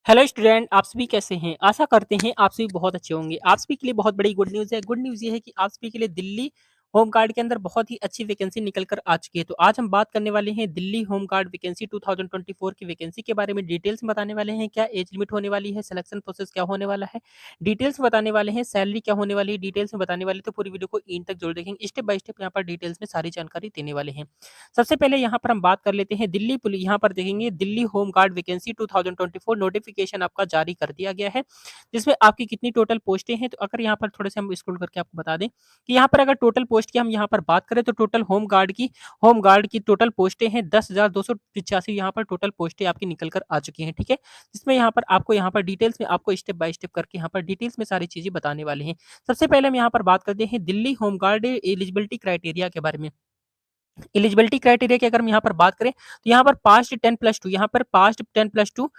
Hello student, आप सभी कैसे हैं? आशा करते हैं आप सभी बहुत अच्छे होंगे। आप सभी के लिए बहुत बड़ी गुड न्यूज़ है। गुड न्यूज़ ये है कि आप सभी के लिए दिल्ली होम गार्ड के अंदर बहुत ही अच्छी वैकेंसी निकल कर आ चुकी है। तो आज हम बात करने वाले हैं दिल्ली होम गार्ड वैकेंसी 2024 की वैकेंसी के बारे में डिटेल्स में बताने वाले हैं। क्या एज लिमिट होने वाली है, सिलेक्शन प्रोसेस क्या होने वाला है, डिटेल्स में बताने वाले हैं, सैलरी क्या होने वाली है, डिटेल्स में बताने वाले हैं। तो पूरी वीडियो को एंड तक जरूर देखेंगे। स्टेप बाय स्टेप यहाँ पर डिटेल्स में सारी जानकारी देने वाले हैं। सबसे पहले यहाँ पर हम बात कर लेते हैं दिल्ली पुलिस। यहाँ पर देखेंगे Delhi home guard vacancy 2024 notification आपका जारी कर दिया गया है, जिसमें आपकी कितनी टोटल पोस्टें हैं। तो अगर यहाँ पर थोड़े से हम स्क्रॉल करके आपको बता दें कि यहाँ पर अगर टोटल पोस्ट की हम यहाँ पर बात करें तो टोटल होम गार्ड की टोटल पोस्टें हैं 10,285। यहाँ पर टोटल पोस्टें आपकी निकल कर आ चुकी हैं, ठीक है। जिसमें यहाँ पर आपको यहाँ पर डिटेल्स में आपको स्टेप बाय स्टेप करके यहाँ पर डिटेल्स में सारी चीजें बताने वाले हैं। सबसे पहले हम यहाँ पर बात करते हैं Delhi home guard eligibility criteria के बारे में। एलिजिबिलिटी क्राइटेरिया की अगर हम यहाँ पर बात करें तो यहाँ पर पास्ट 10+2, यहाँ पर पास्ट 10+2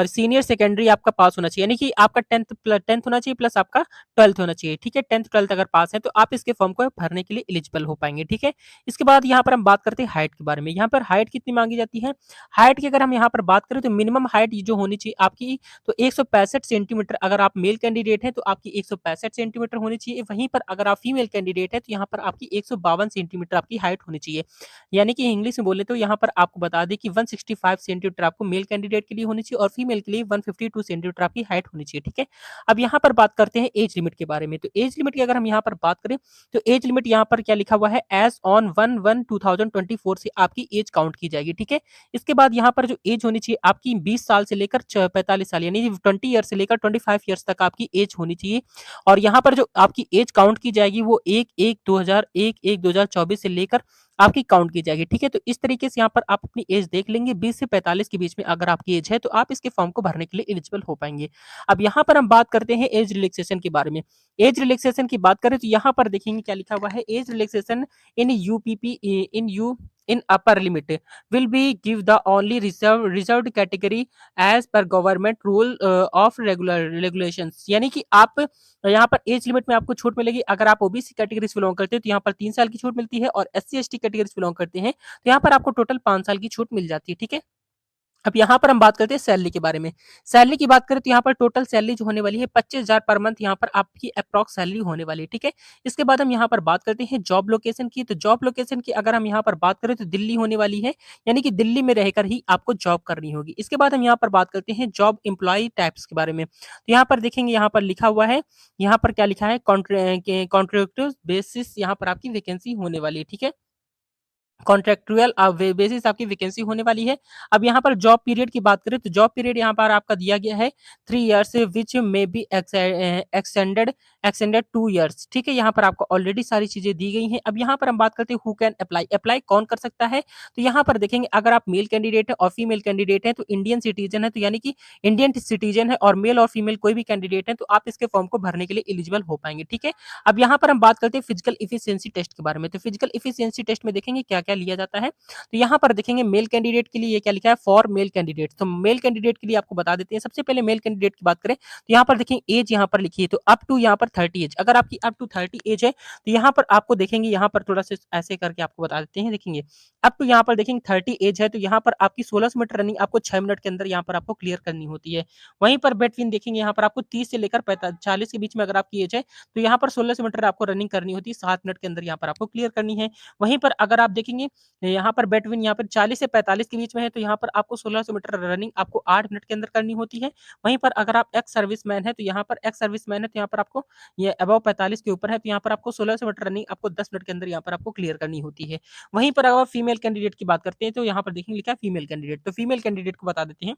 सीनियर सेकेंडरी आपका पास होना चाहिए, यानी कि आपका टेंथ होना चाहिए प्लस आपका 12th होना चाहिए, ठीक है। 10th 12th अगर पास है तो आप इसके फॉर्म को भरने के लिए एलिजिबल हो पाएंगे, ठीक है। इसके बाद यहाँ पर हम बात करते हैं हाइट के बारे में। यहाँ पर हाइट कितनी मांगी जाती है? हाइट की अगर हम यहाँ पर बात करें तो मिनिमम हाइट जो होनी चाहिए आपकी, तो 165 सेंटीमीटर अगर आप मेल कैंडिडेट हैं तो आपकी 165 सेंटीमीटर होनी चाहिए। वहीं पर अगर आप फीमेल कैंडिडेट है तो यहाँ पर आपकी 152 सेंटीमीटर आपकी हाइट होनी चाहिए। यानी कि इंग्लिश में बोले तो यहाँ पर आपको बता दें कि 165 सेंटीमीटर आपको मेल कैंडिडेट के लिए होनी चाहिए और फीमेल के लिए 152 सेंटीमीटर आपकी हाइट होनी चाहिए, ठीक है। अब यहाँ पर बात करते हैं एज लिमिट के बारे में। तो एज लिमिट की अगर हम यहाँ पर बात करें तो एज लिमिट यहाँ पर क्या लिखा हुआ है, एज ऑन 1/1/2024 से आपकी एज काउंट की जाएगी, ठीक है। इसके बाद यहाँ पर जो एज होनी चाहिए आपकी 20 साल से लेकर 45 साल, यानी 20 ईयर से लेकर 25 ईयर्स तक आपकी एज होनी चाहिए। और यहाँ पर जो आपकी एज काउंट की जाएगी वो 1/1/2024 से लेकर आपकी काउंट की जाएगी, ठीक है। तो इस तरीके से यहाँ पर आप अपनी एज देख लेंगे, 20 से 45 के बीच में अगर आपकी एज है तो आप इसके फॉर्म को भरने के लिए एलिजिबल हो पाएंगे। अब यहाँ पर हम बात करते हैं एज रिलैक्सेशन के बारे में। एज रिलैक्सेशन की बात करें तो यहाँ पर देखेंगे क्या लिखा हुआ है, age relaxation in UPP in you in upper limit will be give the only reserved category as per government rule of regulations, यानी कि आप यहाँ पर एज लिमिट में आपको छूट मिलेगी। अगर आप ओबीसी कैटेगरी से बिलोंग करते हैं तो यहाँ पर 3 साल की छूट मिलती है और एससी एसटी कैटेगरी से बिलोंग करते हैं तो यहाँ पर आपको टोटल 5 साल की छूट मिल जाती है, ठीक है। अब यहाँ पर हम बात करते हैं सैलरी के बारे में। सैलरी की बात करें तो यहाँ पर टोटल सैलरी जो होने वाली है 25,000 पर मंथ यहाँ पर आपकी अप्रॉक्स सैलरी होने वाली है, ठीक है। इसके बाद हम यहाँ पर बात करते हैं जॉब लोकेशन की। तो जॉब लोकेशन की अगर हम यहाँ पर बात करें तो दिल्ली होने वाली है, यानी कि दिल्ली में रहकर ही आपको जॉब करनी होगी। इसके बाद हम यहाँ पर बात करते हैं जॉब एम्प्लॉय टाइप्स के बारे में। तो यहाँ पर देखेंगे यहाँ पर लिखा हुआ है, यहाँ पर क्या लिखा है, कॉन्ट्रैक्टिव बेसिस यहाँ पर आपकी वैकेंसी होने वाली है, ठीक है। कॉन्ट्रेक्चुअल बेसिस आपकी वैकेंसी होने वाली है। अब यहाँ पर जॉब पीरियड की बात करें तो जॉब पीरियड यहाँ पर आपका दिया गया है 3 ईयर्स विच में बी एक्सटेंडेड 2 ईयर्स, ठीक है। यहाँ पर आपको ऑलरेडी सारी चीजें दी गई हैं। अब यहाँ पर हम बात करते हैं हु कैन अप्लाई, अप्लाई कौन कर सकता है। तो यहाँ पर देखेंगे अगर आप मेल कैंडिडेट है और फीमेल कैंडिडेट है तो इंडियन सिटीजन है, तो यानी कि इंडियन सिटीजन है और मेल और फीमेल कोई भी कैंडिडेट है तो आप इसके फॉर्म को भरने के लिए एलिजिबल हो पाएंगे, ठीक है। अब यहाँ पर हम बात करते हैं फिजिकल इफिशियंसी टेस्ट के बारे में। तो फिजिकल इफिशियंसी टेस्ट में देखेंगे क्या-क्या लिया जाता है। तो यहाँ पर देखेंगे मेल कैंडिडेट के लिए ये क्या लिखा है, फॉर मेल कैंडिडेट। तो मेल कैंडिडेट के लिए आपको बता देते हैं। सबसे पहले मेल कैंडिडेट की बात करें तो यहाँ पर देखेंगे एज यहाँ पर लिखी है, तो अप टू यहाँ पर 30 एज। अगर आपकी अप टू 30 एज है तो यहाँ पर आपको देखेंगे, यहाँ पर थोड़ा सा ऐसे करके आपको बता देते हैं। देखेंगे अप टू यहाँ पर देखेंगे 30 एज है तो यहाँ पर आपकी 1600 मीटर रनिंग आपको 6 मिनट के अंदर यहाँ पर आपको क्लियर करनी होती है। वहीं पर बिटवीन देखेंगे यहाँ पर आपको 30 से लेकर 40 के बीच में अगर आपकी एज है तो यहाँ पर 1600 मीटर आपको रनिंग करनी होती है, 7 मिनट के अंदर यहाँ पर आपको क्लियर करनी है। वहीं पर अगर आप देखेंगे यहाँ पर बिटवीन यहाँ पर 40 से 45 के बीच में है तो यहाँ पर आपको 1600 मीटर रनिंग आपको 8 मिनट के अंदर करनी होती है। वहीं पर अगर आप एक्स सर्विसमैन है तो यहाँ पर एक्स सर्विसमैन है तो यहाँ पर आपको ये अबव 45 के ऊपर है तो यहाँ पर आपको 1600 मीटर रनिंग आपको 10 मिनट के अंदर यहाँ पर आपको क्लियर करनी होती है। वहीं पर अगर फीमेल कैंडिडेट की बात करते हैं तो यहाँ पर देखेंगे लिखा है फीमेल कैंडिडेट, तो फीमेल कैंडिडेट को बता देते हैं।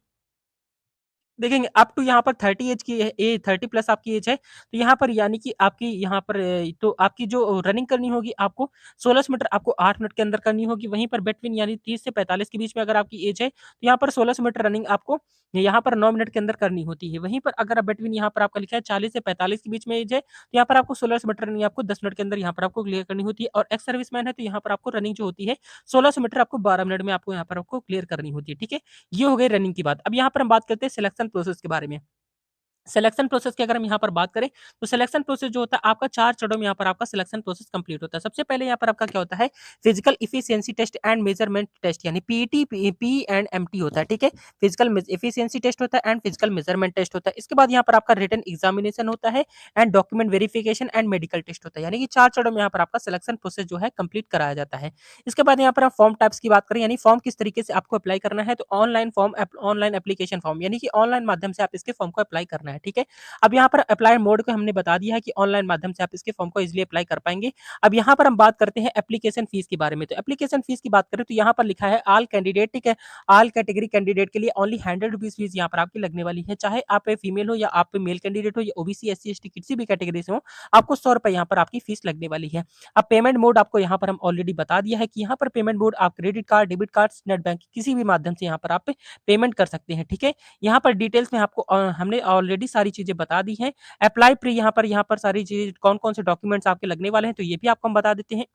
देखेंगे अप टू यहाँ पर 30 एज की है, 30 प्लस आपकी एज है तो यहाँ पर यानी कि आपकी यहाँ पर तो आपकी जो रनिंग करनी होगी आपको 1600 मीटर आपको 8 मिनट के अंदर करनी होगी। वहीं पर बिटवीन यानी 30 से 45 के बीच में अगर आपकी एज है तो यहाँ पर 1600 मीटर रनिंग आपको यहाँ पर 9 मिनट के अंदर करनी होती है। वहीं पर अगर बिटवीन यहाँ पर आपका लिखा है 40 से 45 के बीच में एज है तो यहाँ पर आपको 1600 मीटर रनिंग आपको 10 मिनट के अंदर यहाँ पर आपको क्लियर करनी होती है। और एक्स सर्विसमैन है तो यहाँ पर आपको रनिंग जो होती है 1600 मीटर आपको 12 मिनट में आपको यहाँ पर आपको क्लियर करनी होती है, ठीक है। ये हो गई रनिंग की बात। अब यहाँ पर हम बात करते हैं सिलेक्शन प्रोसेस के बारे में। सिलेक्शन प्रोसेस की अगर हम यहाँ पर बात करें, तो सिलेक्शन प्रोसेस जो होता है आपका 4 चरणों में यहाँ पर आपका सिलेक्शन प्रोसेस कंप्लीट होता है। सबसे पहले यहाँ पर आपका क्या होता है, physical efficiency test and measurement test यानी पीईटी, पी एंड एमटी होता है, ठीक है? फिजिकल एफिशिएंसी टेस्ट होता है एंड फिजिकल मेजरमेंट टेस्ट होता है। इसके बाद यहाँ पर आपका रिटन एग्जामिनेशन होता है and document verification and medical test होता है। यानी कि 4 चरणों में यहाँ पर आपका सिलेक्शन प्रोसेस जो है कंप्लीट कराया जाता है। इसके बाद यहाँ पर आप फॉर्म टाइप्स की बात करें, यानी फॉर्म किस तरीके से आपको अप्लाई करना है, तो online form, online application form, यानी कि ऑनलाइन माध्यम से आप इसके फॉर्म को अप्लाई करना है, ठीक है? अब यहाँ पर अप्लाई मोड को हमने बता दिया है कि ऑनलाइन माध्यम से आप इसके फॉर्म को इजीली अप्लाई कर पाएंगे। अब यहाँ पर हम बात करते हैं एप्लीकेशन फीस के बारे में। तो एप्लीकेशन फीस की बात करें तो यहाँ पर लिखा है ऑल कैंडिडेट, ठीक है? ऑल कैटेगरी कैंडिडेट के लिए ओनली 100 रुपीज फीस यहाँ पर आपकी लगने वाली है। चाहे आप फीमेल हो या आप मेल कैंडिडेट हो या ओबीसी एससी एसटी किसी भी कैटेगरी से हो, आपको 100 रुपए यहाँ पर आपकी फीस लगने वाली है। अब पेमेंट मोड आपको यहाँ पर हम ऑलरेडी बता दिया है कि यहाँ पर पेमेंट मोड आप credit card, debit card, net bank किसी भी माध्यम से यहाँ पर आप पेमेंट कर सकते हैं, ठीक है? यहाँ पर डिटेल्स में आपको हमने ऑलरेडी सारी चीजें बता दी हैं। अप्लाई प्री यहाँ पर सारी चीज़ें कौन-कौन से डॉक्यूमेंट्स आपके लगने वाले हैं, तो ये भी आपको हम बता देते हैं।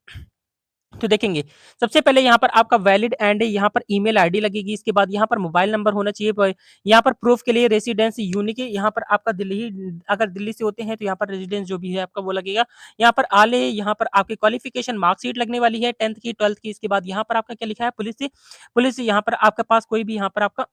तो देखेंगे, सबसे पहले यहाँ पर आपका वैलिड एंड यहाँ पर ईमेल आईडी लगेगी, इसके बाद यहाँ पर मोबाइल नंबर होना चाहिए, यहाँ पर प्रूफ के लिए रेसिडेंस यूनिक यहाँ पर आपका दिल्ली, अगर दिल्ली से होते हैं तो यहाँ पर रेजिडेंस जो भी है आपका वो लगेगा। यहाँ पर आले, यहाँ पर आपकी क्वालिफिकेशन मार्कशीट लगने वाली है 10th की, 12th की। इसके बाद यहाँ पर आपका क्या लिखा है, पुलिस यहाँ पर आपके पास कोई भी यहाँ पर आपका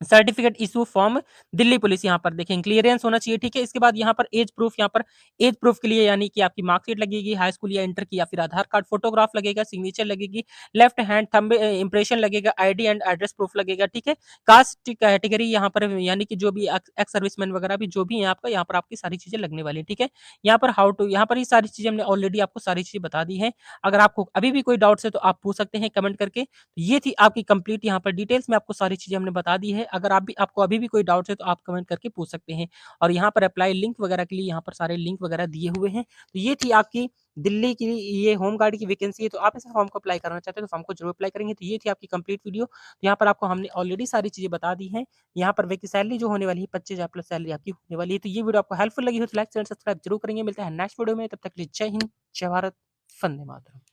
certificate issue form Delhi police यहाँ पर देखें क्लियरेंस होना चाहिए, ठीक है? इसके बाद यहाँ पर एज प्रूफ, यहाँ पर एज प्रूफ के लिए यानी कि आपकी मार्कशीट लगेगी, हाई स्कूल या इंटर की, या फिर आधार कार्ड, फोटोग्राफ लगेगा, सिग्नेचर लगेगी, लेफ्ट हैंड थंब इंप्रेशन लगेगा, आईडी एंड एड्रेस प्रूफ लगेगा, ठीक है? कास्ट कैटेगरी यहाँ पर यानी कि जो भी एक्स सर्विसमैन वगैरह भी जो भी है आपका, यहाँ पर आपकी सारी चीजें लगने वाली है, ठीक है? यहाँ पर हाउ टू, यहाँ पर ये सारी चीजें हमने ऑलरेडी आपको सारी चीजें बता दी है। अगर आपको अभी भी कोई डाउट्स है तो आप पूछ सकते हैं कमेंट करके। तो ये थी आपकी कंप्लीट यहाँ पर डिटेल्स में आपको सारी चीज़ें हमने बता दी है। अगर आपको अभी भी कोई डाउट्स है तो आप कमेंट करके पूछ सकते हैं। और यहाँ पर अप्लाई लिंक वगैरह के लिए यहाँ पर सारे लिंक वगैरह दिए हुए हैं। तो ये थी आपकी दिल्ली की ये होम गार्ड की वैकेंसी है, तो आप इस फॉर्म को अप्लाई करना चाहते हैं तो फॉर्म को जरूर अप्लाई करेंगे। तो ये थी आपकी कंप्लीट वीडियो। तो यहाँ पर आपको हमने ऑलरेडी सारी चीज़ें बता दी हैं। यहाँ पर वैकी सैलरी जो होने वाली है 25,000 प्लस सैलरी आपकी होने वाली है। तो ये वीडियो आपको हेल्पफुल लगी हो तो लाइक, शेयर, सब्सक्राइब जरूर करेंगे। मिलता है नेक्स्ट वीडियो में, तब तक के लिए जय हिंद, जय भारत, वंदे मातरम।